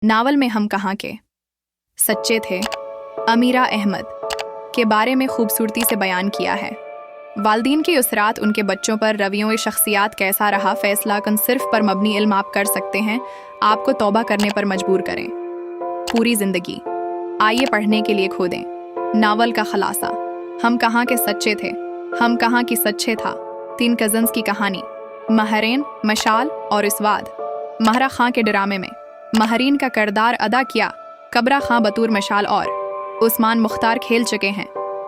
Novel में हम कहाँ के सच्चे थे अमीरा अहमद के बारे में खूबसूरती से बयान किया है। वालदीन की उस रात उनके बच्चों पर रवियों शख्सियात कैसा रहा फैसला कन सिर्फ पर मबनी इल्म आप कर सकते हैं, आपको तौबा करने पर मजबूर करें। पूरी जिंदगी आइए पढ़ने के लिए खो दें नावल का खलासा। हम कहाँ के सच्चे थे, हम कहाँ की सच्चे था। 3 कजन्स की कहानी, महरीन, मशाल और इसवाद। महरा खां के ड्रामे में महरीन का किरदार अदा किया कबरा खां बतूर मशाल और उस्मान मुख्तार खेल चुके हैं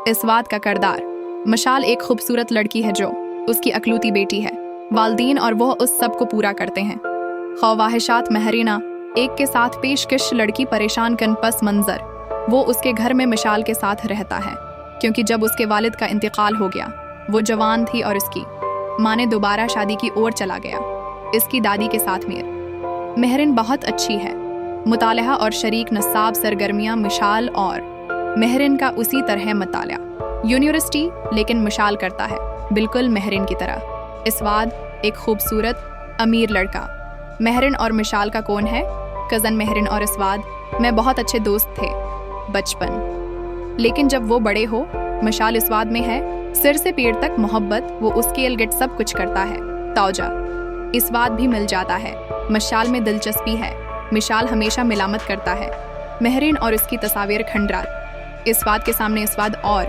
इसवाद का किरदार। मशाल एक खूबसूरत लड़की है जो उसकी अकलूती बेटी है। वालदीन और वह उस सब को पूरा करते हैं। ख्वाहिशात महरीना एक के साथ पेशकश लड़की परेशान कन पस मंजर वो उसके घर में मशाल के साथ रहता है, क्योंकि जब उसके वालिद का इंतकाल हो गया वो जवान थी और इसकी माँ ने दोबारा शादी की ओर चला गया इसकी दादी के साथ मीर। महरीन बहुत अच्छी है, मुतालहा और शरीक नसाब सरगर्मियाँ मशाल और महरीन का उसी तरह मुताला यूनिवर्सिटी, लेकिन मशाल करता है बिल्कुल महरीन की तरह। इसवाद एक खूबसूरत अमीर लड़का। महरीन और मशाल का कौन है? कज़न महरीन और इसवाद में बहुत अच्छे दोस्त थे बचपन, लेकिन जब वो बड़े हो मशाल इसवाद में है सिर से पैर तक मोहब्बत, वो उसके इर्द-गिर्द सब कुछ करता है। तौजा इसवाद भी मिल जाता है। मशाल में दिलचस्पी है, मशाल हमेशा मिलामत करता है। महरीन और इसकी तस्वीर खंडरात। इसवाद के सामने इसवाद और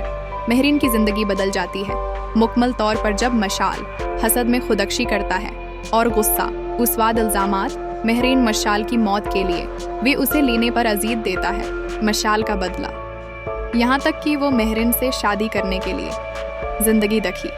महरीन की जिंदगी बदल जाती है मुकम्मल तौर पर जब मशाल हसद में खुदकशी करता है और गुस्सा उसवाद इल्जामात महरीन मशाल की मौत के लिए वे उसे लेने पर अजीद देता है मशाल का बदला, यहाँ तक कि वो महरीन से शादी करने के लिए जिंदगी दखी।